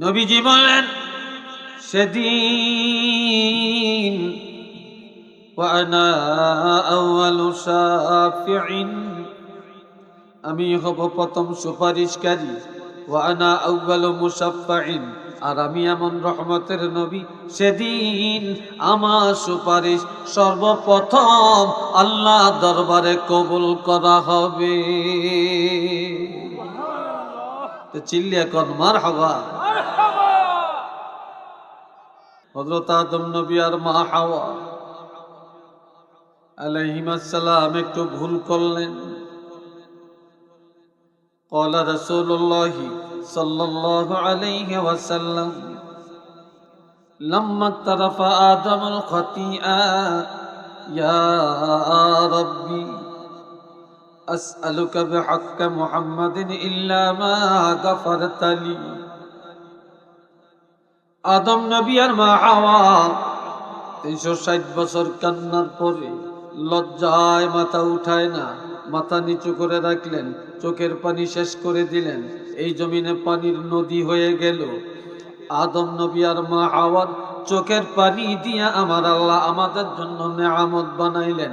নবীজি বললেন, সেদিন ওয়ানা আউয়ালু শাফিঈন, আমি হব প্রথম সুপারিশকারী, ওয়ানা আউয়ালু মুশাফফাঈন, আর আমি এমন রহমতের নবী, সেদিন আমার সুপারিশ সর্বপ্রথম আল্লাহ দরবারে কবুল করা হবে। তো চিল্লিয়া কোন মারহাবা। হযরত আদম নবী আর মা হাওয়া আলাইহিস সালাম একটু ভুল করলেন। قال رسول الله صلى الله عليه وسلم لما اقترف آدم الخطيئة يا ربي أسألك بحق محمد إلا ما غفرت لي। আদম নবী আর মা হাওয়া 360 বছর কান্নার পরে লজ্জায় মাথা উঠায় না, মাথা নিচু করে রাখলেন, চোখের পানি শেষ করে দিলেন, এই জমিনে পানির নদী হয়ে গেল। আদম নবী আর মা হাওয়ার চোখের পানি দিয়া আমার আল্লাহ আমাদের জন্য নেয়ামত বানাইলেন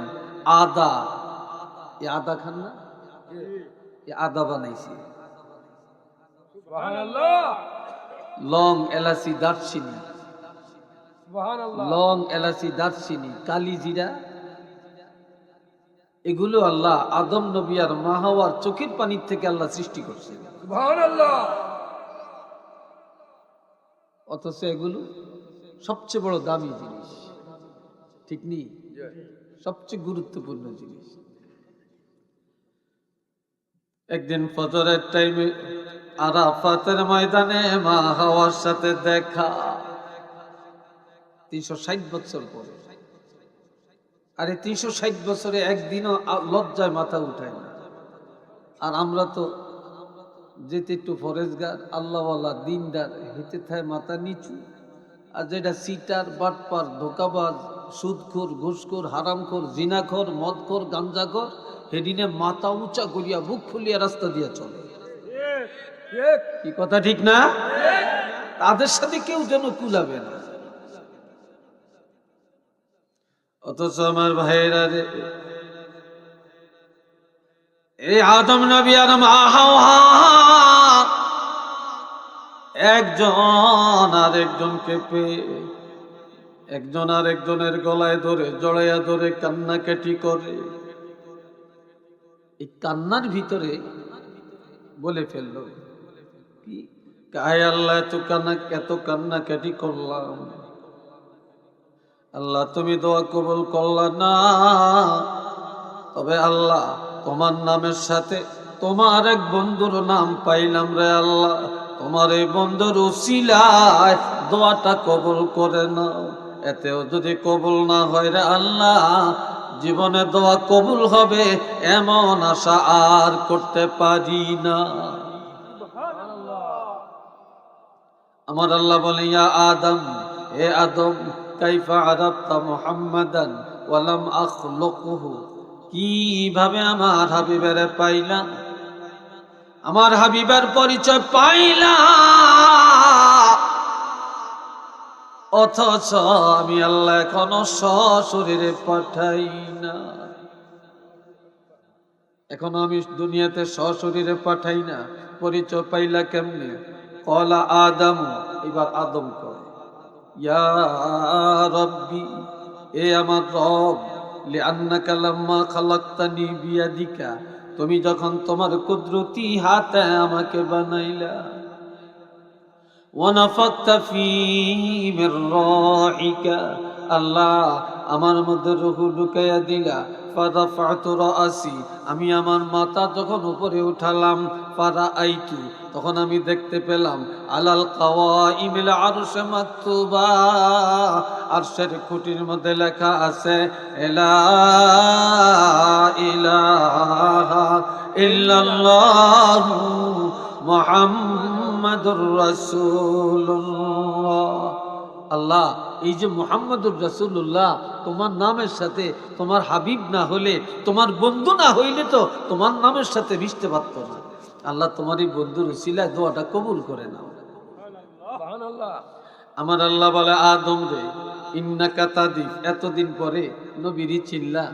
আদা। এই আদা খান না, এই আদা বানাইছি, লং, এলাচি, দারচিনি, লং, এলাচি, দারচিনি, কালি জিরা, এগুলো আল্লাহ আদম নবী আর মা হাওয়ার চোখের পানির থেকে আল্লাহ সৃষ্টি করছে। অথচ এগুলো সবচেয়ে বড় দামি জিনিস, ঠিক নেই? সবচেয়ে গুরুত্বপূর্ণ জিনিস। একদিন ফজরের টাইমে আরাফাতের ময়দানে মা হাওয়ার সাথে দেখা, 360 বছর পরে। আরে 360 বছরে একদিনও লজ্জায় মাথা উঠায় না। আর আমরা তো যেতে একটু ফরেজগার, আল্লাহওয়ালা, দিনদার, হেঁটে থায় মাথা নিচু। আর যেটা সিটার, বাটপার, ধোকাবাজ, সুদখোর, ঘুষখোর, হারামখোর, জিনাখোর, মদখোর, গাঞ্জাখোর, হেডিনে মাথা উঁচা করিয়া বুক ফুলিয়া রাস্তা দিয়া চলে। কি কথা ঠিক না? তাদের সাথে কেউ যেন কুলাবে না। অথচ আমার ভাইয়েরা রে, এই আদম নবী আর মা হাওয়া একজন আরেকজনকে পেয়ে একজন আরেকজনের গলায় ধরে, জড়াইয়া ধরে কান্নাকাটি করে। এই কান্নার ভিতরে বলে ফেললো, কি কায় আল্লাহ, এত কান্নাকাটি করলাম, আল্লাহ তুমি দোয়া কবুল করলা না। তবে আল্লাহ তোমার নামের সাথে তোমার এক বন্ধুর নাম পাইলাম রে আল্লাহ, তোমার এই বন্ধুর উসিলায় দোয়াটা কবুল করে নাও। এতেও যদি কবুল না হয় রে আল্লাহ, জীবনে দোয়া কবুল হবে এমন আশা আর করতে পারি না। আমার আল্লাহ বলে, ইয়া আদম, হে আদম, কাইফা আরাফতা মুহাম্মাদান ওয়া লাম আখলুকুহু, কিভাবে আমার হাবিবের পাইলা, আমার হাবিবের পরিচয় পাইলা, অথচ আমি আল্লাহ এখনো সশরীরে পাঠাই না। এখনো আমি দুনিয়াতে সশরীরে পাঠাই না, পরিচয় পাইলা কেমনে? কলা আদম, এবার আদম কয়, ইয়া রব্বি, এ আমার রব, লিআন্নাকা লাম্মা খালাকতানি বিয়াদিকা, তুমি যখন তোমার কুদরতি হাতে আমাকে বানাইলা, ওয়া নাফাকতা ফী মির রূহিকা, আল্লাহ আমার মধ্যে রূহ ঢুকাইয়া দিলা, ফারাফাতু রাসি, আমি আমার মাথা যখন উপরে উঠালাম, ফারাআইতু, তখন আমি দেখতে পেলাম, আলাল কাওয়াইমিল আরশে মাকতুবা, আরশের খুঁটির মধ্যে লেখা আছে, লা ইলাহা ইল্লাল্লাহু মুহাম্মাদুর রাসূলুল্লাহ। আল্লাহ, এই যে মুহাম্মাদুর রাসূলুল্লাহ, তোমার নামের সাথে তোমার হাবিব না হলে, তোমার বন্ধু না হইলে তো তোমার নামের সাথে মিশতে পারত না। আল্লাহ তোমার এই বন্ধুর উসিলায় দোয়াটা কবুল করে নাও। আমার আল্লাহ বলে আদম রে ইন্নাকা তাদিফ, এতদিন পরে নবীরি চিল্লা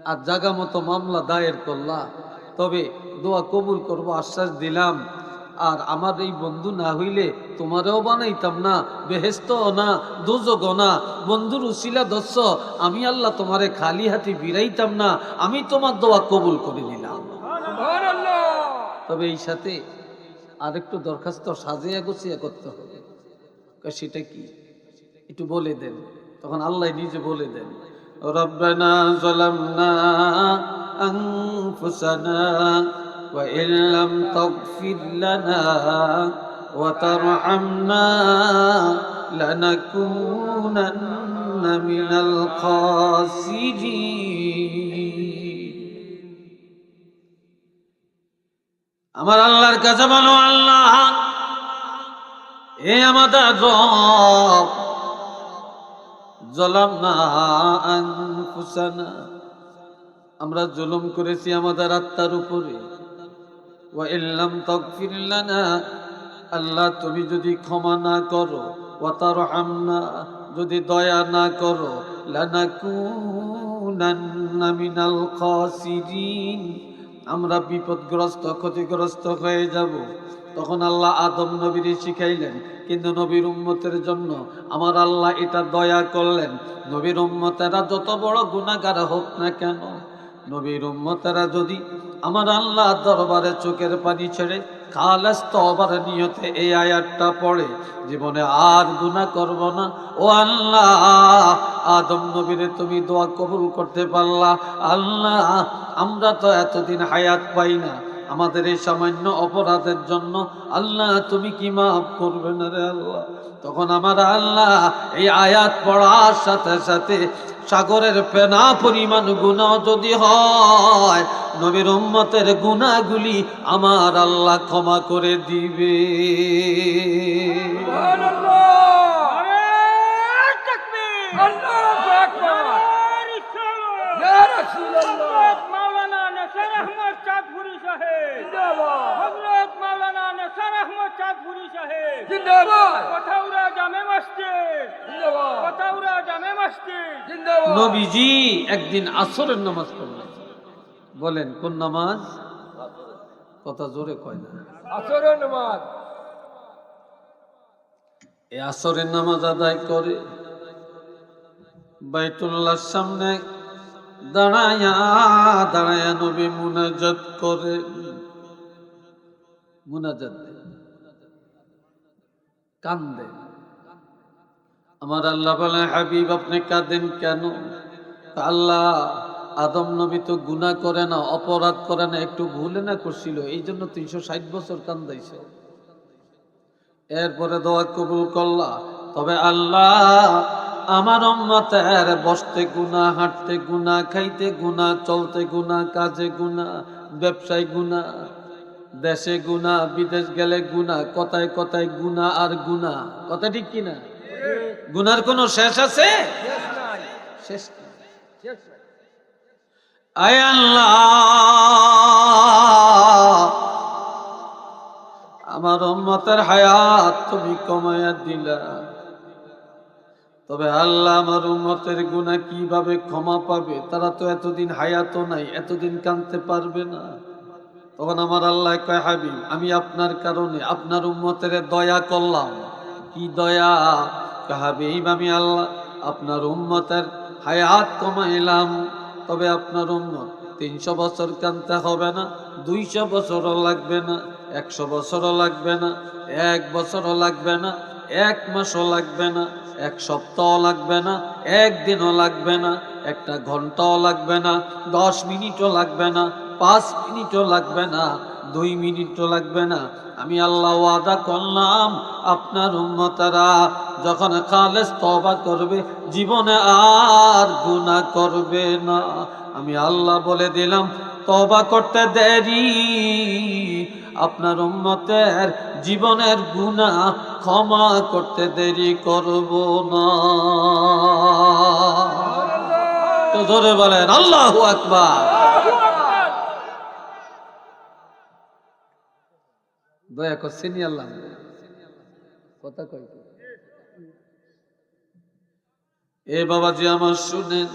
আর জাগা মতো মামলা দায়ের করলা, তবে দোয়া কবুল করব আশ্বাস দিলাম। আর আমার এই বন্ধু না হইলে তোমারেও বানাইতাম না, বেহেশতও না, দোজখও না। বন্ধুর উসিলা দস্য আমি আল্লাহ তোমারে খালি হাতে বিরাইতাম না, আমি তোমার দোয়া কবুল করে নিলাম। তবে এই সাথে আরেকটু দরখাস্ত সাজিয়া গুছিয়া করতে হবে। সেটা কি একটু বলে দেন। তখন আল্লাহ নিজে বলে দেন, রব্বানা যালামনা আনফুসানা ওয়া ইল্লাম তাগফির লানা ওয়া তারহামনা লানাকুনান্না মিনাল খাসিরিন। আমার আল্লাহর কাছে বলো, আল্লাহ এ আমাদের রব, যালামনা আনফুসানা, আমরা জুলুম করেছি আমাদের আত্মার উপরে। ওয়া ইল্লাম তাগফির লানা, আল্লাহ তুমি যদি ক্ষমা না করো, ওয়া তারহামনা, যদি দয়া না করো, লানাকুনান্না মিনাল খাসিরিন, আমরা বিপদগ্রস্ত ক্ষতিগ্রস্ত হয়ে যাব। তখন আল্লাহ আদম নবীর শিখাইলেন, কিন্তু নবীর উম্মতের জন্য আমার আল্লাহ এটা দয়া করলেন। নবীর উম্মতেরা যত বড় গুনাহগার হোক না কেন, নবীর উম্মতেরা যদি আমার আল্লাহ দরবারে চোখের পানি ছেড়ে খালেস তওবার নিয়তে এই আয়াতটা পড়ে, জীবনে আর গুনাহ করব না। ও আল্লাহ, আদম নবীরে তুমি দোয়া কবুল করতে পারলা। আল্লাহ, আমরা তো এতদিন হায়াত পাই না, আমাদের এই সামান্য অপরাধের জন্য আল্লাহ তুমি কি মাফ করবে না রে আল্লাহ? তখন আমার আল্লাহ এই আয়াত পড়ার সাথে সাথে সাগরের ফেনা পরিমাণ গুনাহ যদি হয়, নবীর উম্মতের গুনাহগুলি আমার আল্লাহ ক্ষমা করে দিবে। নবীজি একদিন আসরের নামাজ পড়লেন। বলেন কোন নামাজ? কথা জোরে কয় না। আসরের নামাজ। এই আসরের নামাজ আদায় করে বাইতুল্লাহর সামনে দাঁড়ায়া দাঁড়ায়া নবী মুনাজাত করে। মুনাজাত কান্দে। আমার আল্লাহ বলে, হাবিব আপনি কাঁদেন কেন? আল্লাহ, আদম নবী তো গুনাহ করে না, অপরাধ করে না, একটু ভুলে না করছিল, এই জন্য 360 বছর কান্দাইছে। এরপরে দোয়া কবুল করলা। তবে আল্লাহ, আমার উম্মতের বসতে গুনাহ, হাঁটতে গুনাহ, খাইতে গুনাহ, চলতে গুনাহ, কাজে গুনাহ, ব্যবসায় গুনাহ, দেশে গুনাহ, বিদেশ গেলে গুনাহ, কথায় কথায় গুনাহ আর গুনাহ। কথা ঠিক কিনা? গুনার কোনো শেষ আছে? শেষ নাই। আয় আল্লাহ, আমার উম্মতের হায়াত তুমি কমায়া দিলা। তবে আল্লাহ, আমার উম্মতের গুনাহ কিভাবে ক্ষমা পাবে? তারা তো এতদিন হায়াত নাই, এতদিন কাঁদতে পারবে না। তখন আমার আল্লাহ কয়, হাবিব আমি আপনার কারণে আপনার উম্মতের দয়া করলাম। কি দয়া? হাবিব আমি আল্লাহ আপনার উম্মতের হায়াত কমাইলাম। তবে আপনার উম্মত 300 বছর কাঁদতে হবে না, 200 বছরও লাগবে না, 100 বছরও লাগবে না, 1 বছরও লাগবে না, 1 মাসও লাগবে না, 1 সপ্তাহ লাগবে না, 1 দিনও লাগবে না, 1 ঘন্টাও লাগবে না, 10 মিনিটও লাগবে না, 5 মিনিটও লাগবে না, 2 মিনিটও লাগবে না। আমি আল্লাহ ওয়াদা করলাম, আপনার উম্মতেরা যখন খালেস তওবা করবে, জীবনে আর গুনাহ করবে না। আমি আল্লাহ বলে দিলাম, তওবা করতে দেরি, আপনার উম্মতের জীবনের গুনাহ ক্ষমা করতে দেরি করব না। তো জোরে বলেন আল্লাহু আকবার। দয়া করছেন আল্লাহ। কথা কই এ বাবাজি আমার শুনেন,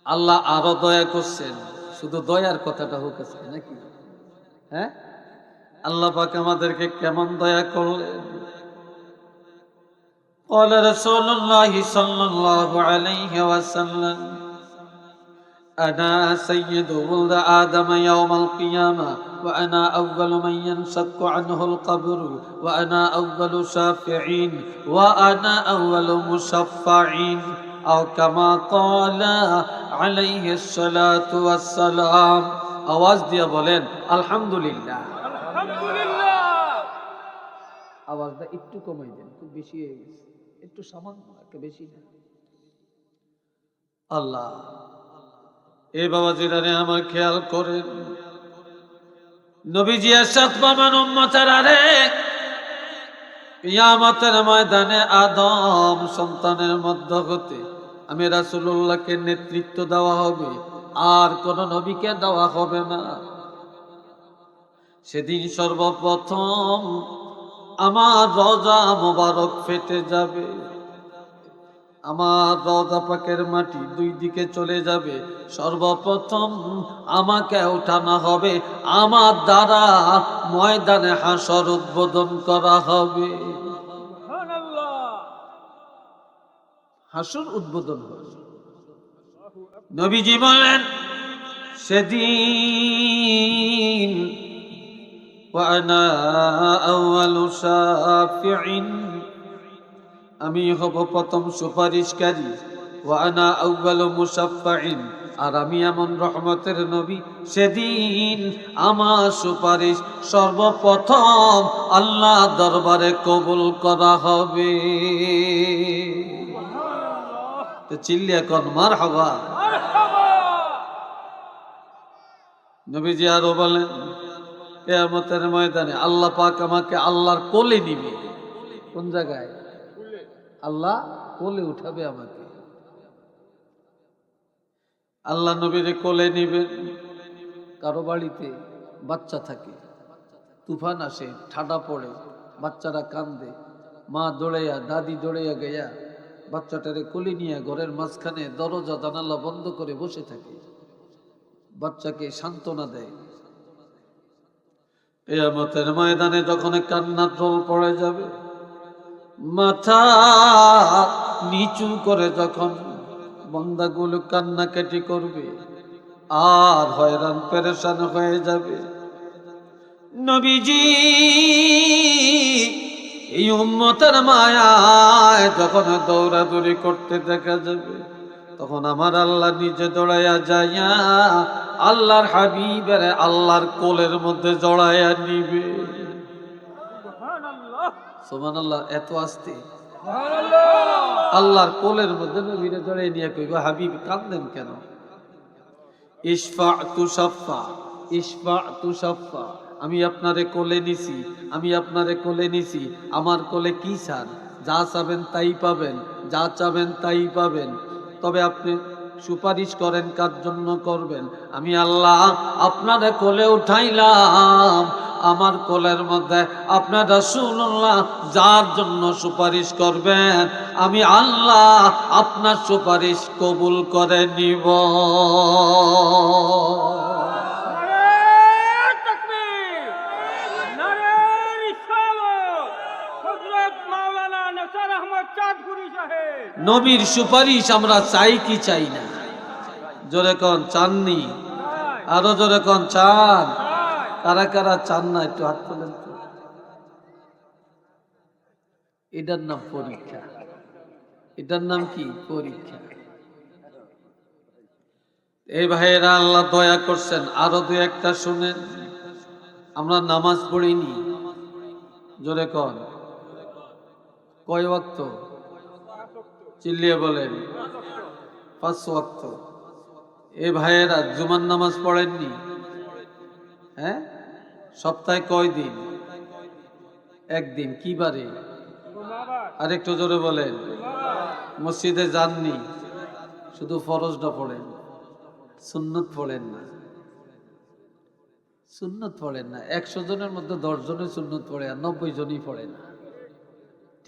আল্লাহ আরো দয়া করছেন, শুধু দয়ার কথাটা হোক আজকে নাকি? হ্যাঁ, আল্লাহ পাক আমাদেরকে কেমন দয়া করলেন। قال رسول الله صلى الله عليه وسلم أنا سيد ولد آدم يوم القيامة وأنا أول من ينشق عنه القبر وأنا أول شافعين وأنا أول مشفعين أو كما قال عليه الصلاة والسلام আওয়াজ দিয়া বলেন আলহামদুলিল্লাহ। আলহামদুলিল্লাহ। আওয়াজটা একটু কমাই দেন, খুব বেশি হয়ে গেছে, একটু সামান্য, একটা বেশি না। আল্লাহ এ বাবাজিরারে আমার খেয়াল করেন, নবীজি এরশাদ ফরমান উম্মতের আরে কিয়ামতের ময়দানে আদম সন্তানের মধ্য হতে আমি রাসূলুল্লাহকে নেতৃত্ব দেওয়া হবে, আর কোন নবীকে দেওয়া হবে না। সেদিন সর্বপ্রথম আমার রওজা মোবারক ফেটে যাবে, আমার রওজা পাকের মাটি দুই দিকে চলে যাবে, সর্বপ্রথম আমাকে উঠানো হবে, আমার দ্বারা ময়দানে হাসর উদ্বোধন করা হবে। হাসর উদ্বোধন হবে। নবীজি বলেন সেদিন ওয়ানা আউয়ালু শাফিঈন, আমি হব প্রথম সুপারিশকারী, ওয়ানা আউয়ালু মুশাফফাঈন, আর আমি এমন রহমতের নবী, সেদিন আমার সুপারিশ সর্বপ্রথম আল্লাহ দরবারে কবুল করা হবে। তো চিল্লিয়া কোন মারহাবা। নবীজি আরো বলেন কিয়ামতের ময়দানে আল্লাহ পাক আমাকে আল্লাহর কোলে নিবে। কোন জায়গায়? আল্লাহ কোলে উঠাবে আমাকে। আল্লাহ নবীর কোলে নিবেন। কারো বাড়িতে বাচ্চা থাকে, তুফান আসে, ঠাডা পড়ে, বাচ্চারা কান্দে, মা দৌড়াইয়া, দাদি দৌড়াইয়া গেয়া বাচ্চাটারে কোলে নিয়ে ঘরের মাঝখানে দরজা জানালা বন্ধ করে বসে থাকে, বাচ্চাকে সান্ত্বনা দেয়। কিয়ামতের ময়দানে যখন কান্নার রোল পড়ে যাবে, মাথা নিচু করে যখন বান্দাগুলো কান্নাকাটি করবে আর হয়রান পেরেশান হয়ে যাবে, নবীজি এই উম্মতের মায়ায় যখন দৌড়াদৌড়ি করতে দেখা যাবে, তখন আমার আল্লাহ নিজে দৌড়াইয়া যাইয়া আল্লাহর হাবিবের আল্লাহর কোলের মধ্যে জড়াইয়া নিবে। সুবহানাল্লাহ। এত আস্তে আল্লাহর কোলের মধ্যে নবীরে জড়াই নিয়ে কইব, হাবিব কাঁদেন কেন? ইশফা তুশাফা, ইশফা তুশাফা, আমি আপনারে কোলে নিছি, আমি আপনারে কোলে নিছি, আমার কোলে কি চান? যা চাবেন তাই পাবেন, যা চাবেন তাই পাবেন। তবে আপনি সুপারিশ করেন, কার জন্য করবেন? আমি আল্লাহ আপনারে কোলে উঠাইলাম, আমার কোলের মধ্যে আপনার রাসূলুল্লাহ যার জন্য সুপারিশ করবেন, আমি আল্লাহ আপনার সুপারিশ কবুল করে নিব। নবীর সুপারিশ আমরা চাই কি চাই না? জোরে কোন চাননি? আরো জোরে কোন চান? কারা কারা চান না একটু হাত তোলেন তো। এটার নাম পরীক্ষা। এটার নাম কি? পরীক্ষা। এই ভাইয়েরা আল্লাহ দয়া করছেন, আরো দু একটা শুনেন। আমরা নামাজ পড়িনি, জোরে কোন কয় ওয়াক্ত? চিল্লিয়ে বলেন 5 ওয়াক্ত। এ ভাইয়েরা জুমার নামাজ পড়েননি? হ্যাঁ, সপ্তাহে কয় দিন? একদিন। কি বারে? আরেকটু জোরে বলেন। মসজিদে যাননি, শুধু ফরজটা পড়েন, সুন্নত পড়েন না। সুন্নত পড়েন না। 100 জনের মধ্যে 10 জনের সুন্নত পড়ে, আর 90 জনই পড়ে না।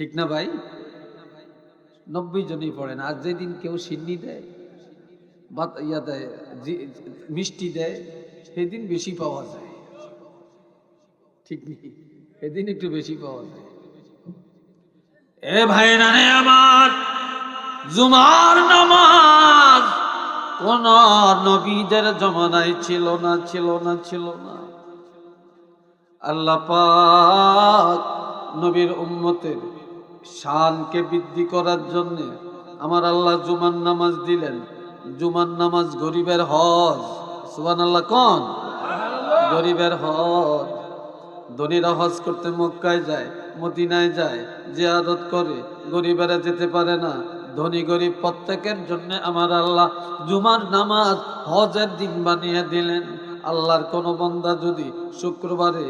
ঠিক না ভাই? 90 জনই পড়ে না। আর যেদিন কেউ সিন্নি দেয় বা ইয়া দেয়, মিষ্টি দেয়, সেদিন বেশি পাওয়া যায়। ঠিক নেই? সেদিন একটু বেশি পাওয়া যায়। এ ভাই রানে আমার, জুমার নামাজ কোন নবীদের জমানায় ছিল না, ছিল না, ছিল না। আল্লাহ পাক নবীর উম্মতের শানকে বৃদ্ধি করার জন্য আমার আল্লাহ জুমার নামাজ দিলেন। জুমার নামাজ গরিবের হজ। সুবহানাল্লাহ কোন? গরিবের হজ। ধনীরা হজ করতে মক্কায় যায়, মদিনায় যায়, জিয়ারত করে, গরিবেরা যেতে পারে না। ধনী গরিব প্রত্যেকের জন্য আমার আল্লাহ জুমার নামাজ হজের দিন বানিয়ে দিলেন। আল্লাহর কোন বান্দা যদি শুক্রবারে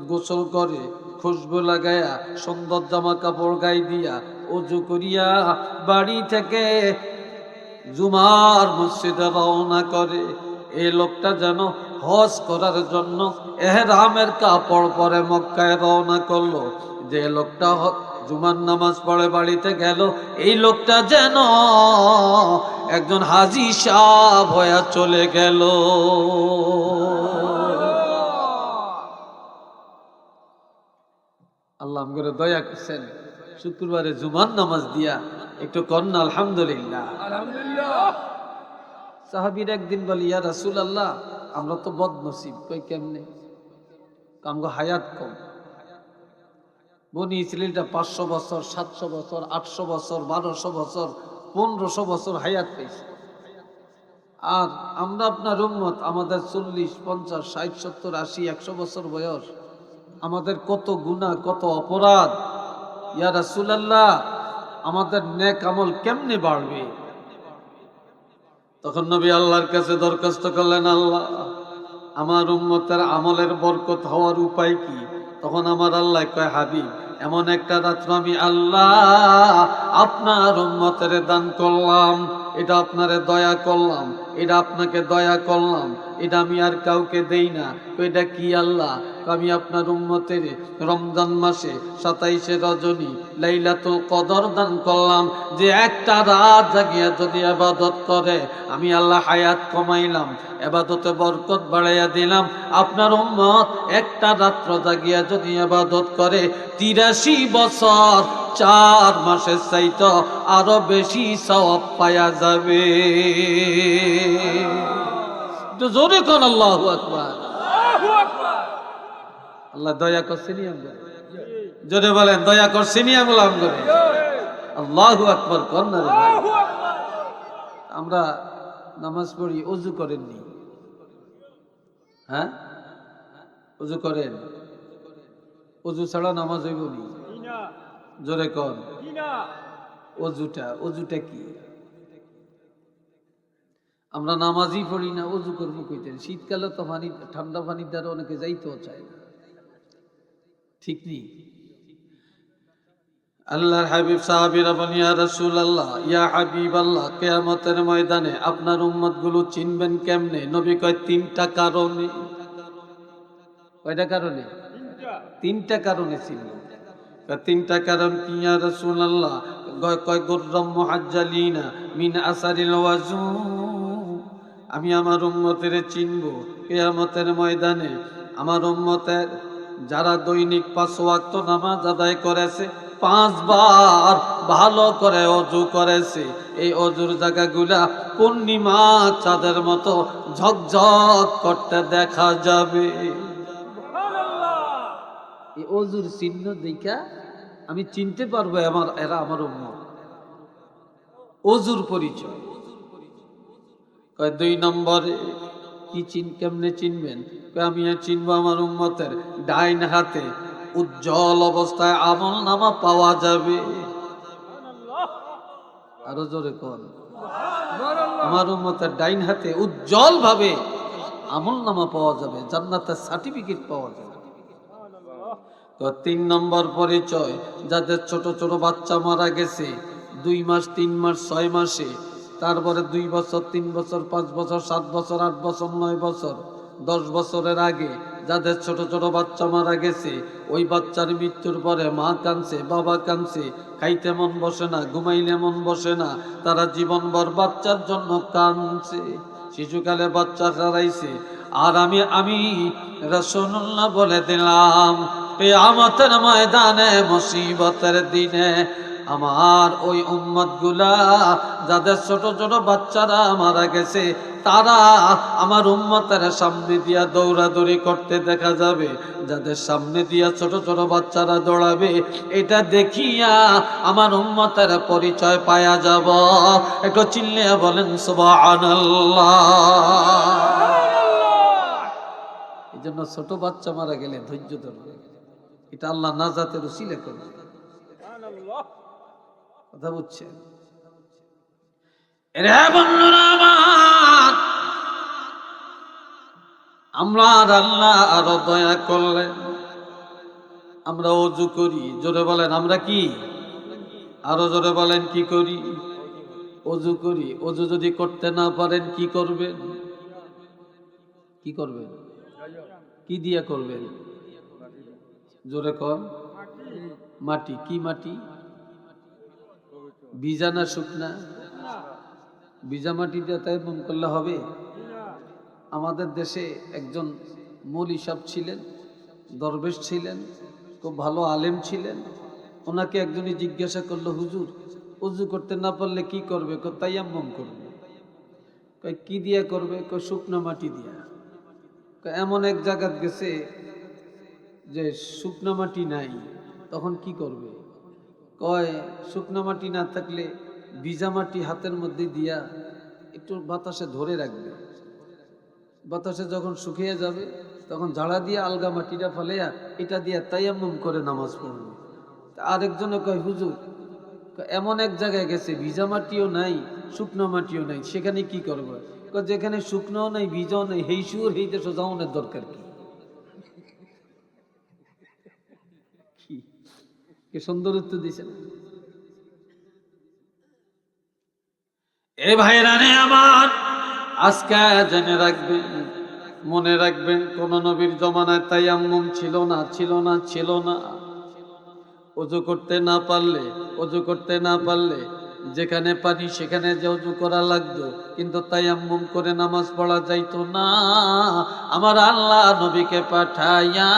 গোসল করে, খুশবু লাগায়া, সুন্দর জামা কাপড় গায়ে দিয়া, ওযু করিয়া বাড়ি থেকে জুমার মসজিদে রওনা করে, এই লোকটা যেন হজ করার জন্য এহরামের কাপড় পরে মক্কায় রওনা করলো। যে লোকটা জুমার নামাজ পড়ে বাড়িতে গেল, এই লোকটা যেন একজন হাজী সাহেব হয়ে চলে গেল। আল্লাহ আমগরে দয়া করছেন, শুক্রবারে জুমার নামাজ দিয়া একটু কন্যা আলহামদুলিল্লাহ। সাহাবীর একদিন বলি, ইয়া রাসূলুল্লাহ, আমরা তো বদনসিব। কই কেমনে? আমগো হায়াত কম। বনি ইসরাইলটা 500 বছর, 700 বছর, 800 বছর, 1200 বছর, 1500 বছর হায়াত পেয়েছে। আর আমরা আপনার উম্মত, আমাদের 40, 50, 60, 70, 80, 100 বছর বয়স। আমাদের কত গুনাহ, কত অপরাধ। ইয়া রাসূলুল্লাহ, আমাদের নেক আমল কেমনে বাড়বে? তখন নবী আল্লাহর কাছে দরখাস্ত করলেন, আল্লাহ, আমার উম্মতের আমলের বরকত হওয়ার উপায় কি? তখন আমার আল্লাহ কয়, হাবিব, এমন একটা রাত্র আমি আল্লাহ আপনার উম্মতের দান করলাম, এটা আপনারে দয়া করলাম, এটা আপনাকে দয়া করলাম, এটা আমি আর কাউকে দেই না। এটা কি আল্লাহ? আমি আপনার উম্মতের রমজান মাসে 27শে রজনী লাইলাতুল কদর দান করলাম। যে একটা রাত জাগিয়া যদি ইবাদত করে, আমি আল্লাহ হায়াত কমাইলাম, ইবাদতে বরকত বাড়াইয়া দিলাম। আপনার উম্মত একটা রাত্র জাগিয়া যদি ইবাদত করে, 83 বছর 4 মাসের চাইতে আরো বেশি সওয়াব পাওয়া যাবে। তো জোরে কোন আল্লাহু আকবার। আল্লাহ দয়া করছেনি আমগো। জোরে বলেন, দয়া করছেনি আমগো। আল্লাহু আকবার কোন না রে ভাই। আমরা নামাজ পড়ি, ওযু করেননি? হ্যাঁ, ওযু করেন? ওযু ছাড়া নামাজ হইব নি? জোরে কোন। ওযুটা কি? আমরা নামাজই পড়ি না, ওযু করবো কইতেন? শীতকালে তো পানি, ঠান্ডা পানির দ্বারা অনেকে যাইতেও চায় না। ঠিক নেই? আল্লাহর হাবিব সাহাবীরা বলেন, ইয়া রাসূলুল্লাহ, ইয়া হাবিবাল্লাহ, কিয়ামতের ময়দানে আপনার উম্মত গুলো চিনবেন কেমনে? নবী কয়, 3টা কারণে। কয়টা কারণে? 3টা কারণে চিনবেন। 3টা কারণ কি ইয়া রাসূলুল্লাহ? কয়, গুররাম মুহাজ্জালিনা মিন আসারিল ওয়াজু। আমি আমার উম্মতের চিনব কিয়ামতের ময়দানে। আমার উম্মতের যারা দৈনিক 5 ওয়াক্ত নামাজ আদায় করেছে, 5 বার ভালো করে ওযু করেছে, এই ওযুর জায়গাগুলা পূর্ণিমা চাঁদের মতো ঝকঝক করতে দেখা যাবে। এই ওযুর চিহ্ন দেখা আমি চিনতে পারবো এরা আমার উম্মত। ওযুর পরিচয়। 2 নম্বরে কি কেমনে চিনবেন? আমি চিনবো আমার উম্মতের ডাইন হাতে উজ্জ্বল অবস্থায় আমল নামা পাওয়া যাবে। আরো জোরে কোন। আমার উম্মতের ডাইন হাতে উজ্জ্বল ভাবে আমল নামা পাওয়া যাবে, জান্নাতের সার্টিফিকেট পাওয়া যাবে। 3 নম্বর পরিচয়, যাদের ছোট ছোট বাচ্চা মারা গেছে 2 মাস, 3 মাস, 6 মাসে, তারপরে 2 বছর, 3 বছর, 5 বছর, 7 বছর, 8 বছর, 9 বছর, 10 বছরের আগে যাদের ছোট ছোট বাচ্চা মারা গেছে, ওই বাচ্চার মৃত্যুর পরে মা কাঁদছে, বাবা কাঁদছে, খাইতে মন বসে না, ঘুমাইলে মন বসে না, তারা জীবনভর বাচ্চার জন্য কাঁদছে, শিশুকালে বাচ্চা হারাইছে। আর আমি রাসূলুল্লাহ বলে দিলাম, কিয়ামতের ময়দানে মুসিবতের দিনে আমার ওই উম্মত গুলা, যাদের ছোট ছোট বাচ্চারা মারা গেছে, তারা আমার উম্মতের সামনে দিয়া দৌড়াদৌড়ি করতে দেখা যাবে। যাদের সামনে দিয়া ছোট ছোট বাচ্চারা দৌড়াবে, এটা দেখিয়া আমার উম্মতের পরিচয় পাওয়া যাব। একটু চিল্লিয়া বলেন সুবহানাল্লাহ। এই জন্য ছোট বাচ্চা মারা গেলে ধৈর্য ধরবে, এটা আল্লাহ নাজাতের উসিলা করবে। কথা বুঝছেন? রে বন্ধুরা আমার, আমরা আল্লাহ আরো দয়া করলেন, আমরা ওযু করি। জোরে বলেন আমরা কি? আরো জোরে বলেন কি করি? ওযু করি। ওযু যদি করতে না পারেন কি করবেন? কি করবেন? কি দিয়া করবেন? জোরে কর। মাটি। কি মাটি? ভিজা না শুকনা? ভিজা মাটি দিয়ে তায়াম্মুম করলে হবে? আমাদের দেশে একজন মৌলী সাহেব ছিলেন, দরবেশ ছিলেন, খুব ভালো আলেম ছিলেন। ওনাকে একজনই জিজ্ঞাসা করলো, হুজুর ওযু করতে না পারলে কি করবে? তায়াম্মুম করবে। কয় কি দিয়া করবে? কয় শুকনো মাটি দিয়া। এমন এক জায়গা গেছে যে শুকনো মাটি নাই, তখন কি করবে? কয় শুকনো মাটি না থাকলে ভিজা মাটি হাতের মধ্যে দিয়া একটু বাতাসে ধরে রাখবে, বাতাসে যখন শুকিয়ে যাবে তখন ঝাড়া দিয়ে আলগা মাটিটা ফেলেয়া এটা দিয়ে তায়াম্মুম করে নামাজ পড়বে। আরেকজনে কয় হুজুর এমন এক জায়গায় গেছে ভিজা মাটিও নাই, শুকনো মাটিও নাই, সেখানে কি করবে? যেখানে শুকনো নাই, ভিজাও নাই, হেই সুর হেই দেশে যাওয়ানোর দরকার কি? কি সুন্দর উত্তর দিয়েছেন। এ ভাইরা রে আমার, আজকে জেনে রাখবেন, মনে রাখবেন, কোন নবীর জমানায় তায়াম্মুম ছিল না, ছিল না, ছিল না। ওযু করতে না পারলে যেখানে পানি সেখানে যে ওযু করা লাগতো, কিন্তু তায়াম্মুম করে নামাজ পড়া যাইতো না। আমার আল্লাহ নবীকে পাঠাইয়া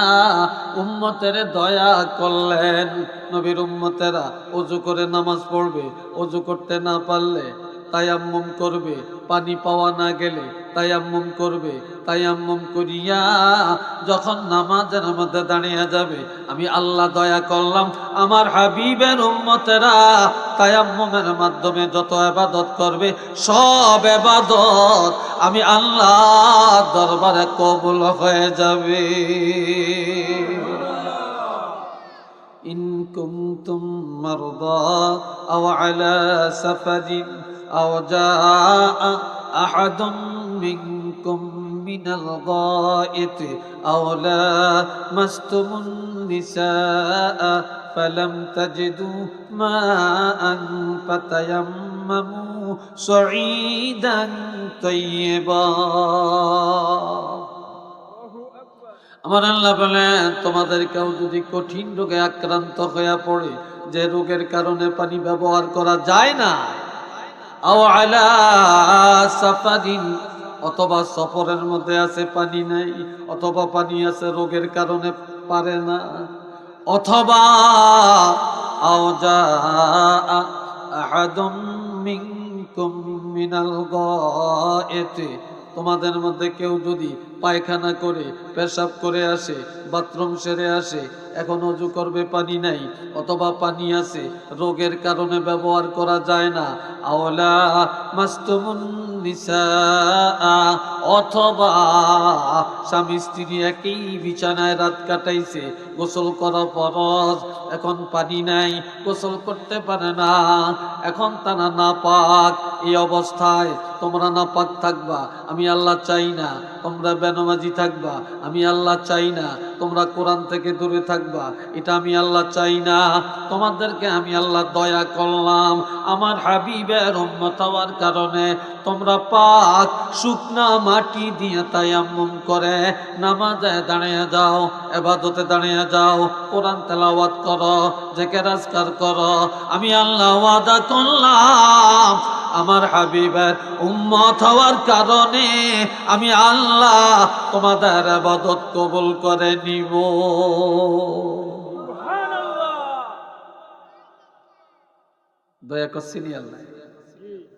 উম্মতের দয়া করলেন। নবীর উম্মতেরা ওযু করে নামাজ পড়বে, ওযু করতে না পারলে তায়াম্মুম করবে, পানি পাওয়া না গেলে তায়াম্মুম করবে, তায়াম্মুম করিয়া যখন নামাজের মধ্যে দাঁড়িয়ে যাবে, আমি আল্লাহ দয়া করলাম আমার হাবিবের উম্মতেরা তায়াম্মুমের মাধ্যমে যত ইবাদত করবে, সব ইবাদত আমি আল্লাহ দরবারে কবুল হয়ে যাবে। ইন কুনতুম মারদা আও আলা সাফারিন আও জাআ আহাদুম মিনকুম মিনাল গায়িত আও লামাসতুমুন নিসাআ ফালাম তাজিদু মাআন ফাতায়াম্মামু সাঈদান তাইয়্যিবা। আমার আল্লাহ বলেন, তোমাদের কেউ যদি কঠিন রোগে আক্রান্ত হয়ে পড়ে, যে রোগের কারণে পানি ব্যবহার করা যায় না, আও আলা সাফারিন, অথবা সফরের মধ্যে আছে পানি নাই, অথবা পানি আছে রোগের কারণে পারে না, অথবা আও জাআ আহাদুম মিনকুম মিনাল গায়িত, তোমাদের মধ্যে কেউ যদি পায়খানা করে, পেশাব করে আসে, বাথরুম সেরে আসে, এখন ওযু করবে, পানি নাই, অথবা পানি আছে রোগের কারণে ব্যবহার করা যায় না, আওলা মাসতুমুন নিসাআ, অথবা স্বামী স্ত্রী একই বিছানায় রাত কাটাইছে, গোসল করা ফরজ, এখন পানি নাই, গোসল করতে পারে না, এখন তারা নাপাক। এই অবস্থায় তোমরা নাপাক থাকবা, আমি আল্লাহ চাই না। তোমরা বেনামাজি থাকবা, আমি আল্লাহ চাই না। তোমরা কোরআন থেকে দূরে থাকবা, এটা আমি আল্লাহ চাই না। তোমাদেরকে আমি আল্লাহ দয়া করলাম আমার হাবিবের উম্মত হওয়ার কারণে, তোমরা পাক শুকনা মাটি দিয়ে তায়াম্মুম করে নামাজে দাঁড়িয়ে যাও, ইবাদতে দাঁড়িয়ে যাও, কোরআন তেলাওয়াত করো, জিকির আজকার করো। আমি আল্লাহ ওয়াদা করলাম আমার হাবিবের উম্মত হওয়ার কারণে আমি আল্লাহ তোমাদের ইবাদত কবুল করে নিব। দয়া করছেন আল্লাহ,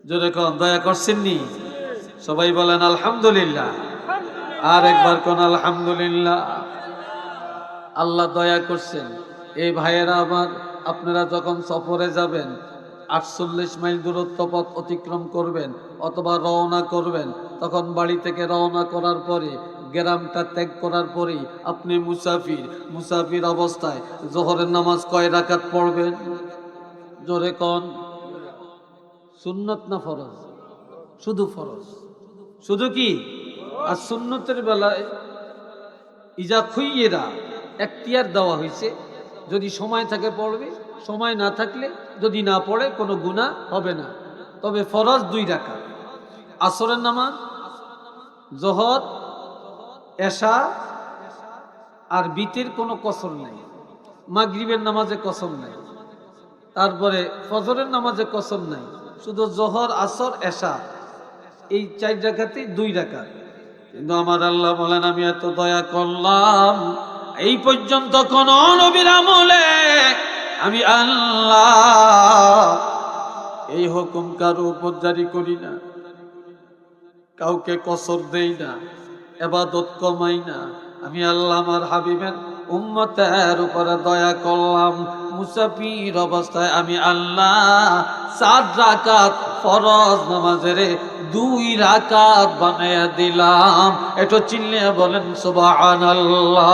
জোরে কোন দয়া করছেননি? সবাই বলেন আলহামদুলিল্লাহ, আর একবার কোন আলহামদুলিল্লাহ। আল্লাহ দয়া করছেন। এই ভাইয়েরা আমার, আপনারা যখন সফরে যাবেন 48 মাইল দূরত্ব পথ অতিক্রম করবেন অথবা রওনা করবেন, তখন বাড়ি থেকে রওনা করার পরে গ্রামটা ত্যাগ করার পরেই আপনি মুসাফির অবস্থায় জোহরের নামাজ কয় রাকাত পড়বেন? জোরে কোন। সুন্নত না ফরজ? শুধু ফরজ। শুধু কি? আর সুন্নতের বেলায় ইজা খুইয়েরা এখতিয়ার দেওয়া হয়েছে, যদি সময় থাকে পড়বে, সময় না থাকলে যদি না পড়ে কোনো গুনাহ হবে না। তবে ফরজ 2 রাকাত। আসরের নামাজ, জোহর, এশা আর বিতের কোনো কসর নাই। মাগরিবের নামাজে কসর নাই, তারপরে ফজরের নামাজে কসর নাই। শুধু জোহর, আসর, এশা এই 4 রাকাতে 2 রাকাত। কিন্তু আমার আল্লাহ বলেন আমি এত দয়া করলাম, এই পর্যন্ত কোন নবীর আমলে আমি আল্লাহ এই হুকুম কারো উপর জারি করি না, কাউকে কসর দেই না, ইবাদত কমাই না। আমি আল্লাহ আমার হাবিবের উম্মতের উপরে দয়া করলাম, মুসাফির অবস্থায় আমি আল্লাহ 7 রাকাত ফরজ নামাজের 2 রাকাত বানায়া দিলাম। একটু চিল্লিয়ে বলেন সুবহানাল্লাহ।